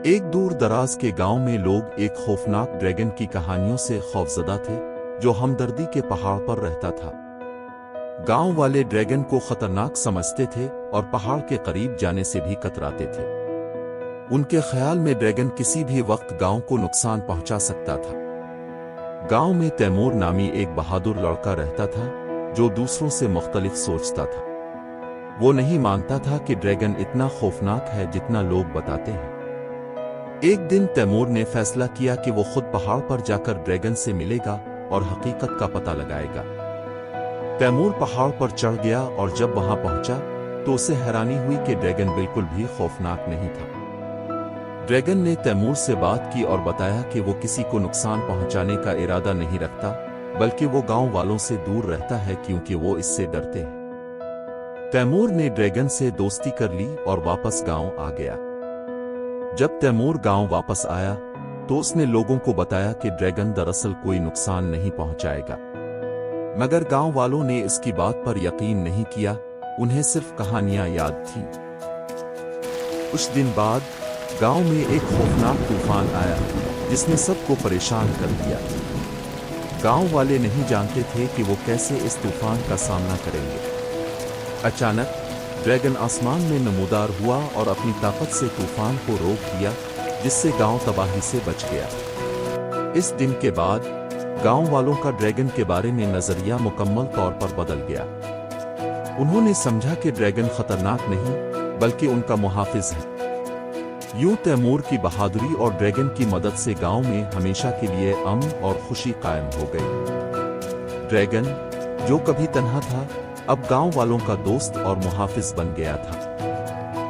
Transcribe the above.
ایک دور دراز کے گاؤں میں لوگ ایک خوفناک ڈریگن کی کہانیوں سے خوفزدہ تھے جو ہمدردی کے پہاڑ پر رہتا تھا۔ گاؤں والے ڈریگن کو خطرناک سمجھتے تھے اور پہاڑ کے قریب جانے سے بھی کتراتے تھے۔ ان کے خیال میں ڈریگن کسی بھی وقت گاؤں کو نقصان پہنچا سکتا تھا۔ گاؤں میں تیمور نامی ایک بہادر لڑکا رہتا تھا جو دوسروں سے مختلف سوچتا تھا۔ وہ نہیں مانتا تھا کہ ڈریگن اتنا خوفناک ہے جتنا لوگ بتاتے ہیں۔ ایک دن تیمور نے فیصلہ کیا کہ وہ خود پہاڑ پر جا کر ڈریگن سے ملے گا اور حقیقت کا پتہ لگائے گا۔ تیمور پہاڑ پر چڑھ گیا اور جب وہاں پہنچا تو اسے حیرانی ہوئی کہ ڈریگن بالکل بھی خوفناک نہیں تھا۔ ڈریگن نے تیمور سے بات کی اور بتایا کہ وہ کسی کو نقصان پہنچانے کا ارادہ نہیں رکھتا، بلکہ وہ گاؤں والوں سے دور رہتا ہے کیونکہ وہ اس سے ڈرتے ہیں۔ تیمور نے ڈریگن سے دوستی کر لی اور واپس گاؤں آ گیا۔ جب تیمور گاؤں واپس آیا تو اس نے لوگوں کو بتایا کہ ڈریگن دراصل کوئی نقصان نہیں پہنچائے گا، مگر گاؤں والوں نے اس کی بات پر یقین نہیں کیا، انہیں صرف کہانیاں یاد تھیں۔ کچھ دن بعد گاؤں میں ایک خوفناک طوفان آیا جس نے سب کو پریشان کر دیا۔ گاؤں والے نہیں جانتے تھے کہ وہ کیسے اس طوفان کا سامنا کریں گے۔ اچانک ڈریگن آسمان میں نمودار ہوا اور اپنی طاقت سے طوفان کو روک دیا، جس سے گاؤں تباہی سے بچ گیا۔ اس دن کے بعد گاؤں والوں کا ڈریگن کے بارے میں نظریہ مکمل طور پر بدل گیا۔ انہوں نے سمجھا کہ ڈریگن خطرناک نہیں بلکہ ان کا محافظ ہے۔ یوں تیمور کی بہادری اور ڈریگن کی مدد سے گاؤں میں ہمیشہ کے لیے امن اور خوشی قائم ہو گئی۔ ڈریگن جو کبھی تنہا تھا اب گاؤں والوں کا دوست اور محافظ بن گیا تھا۔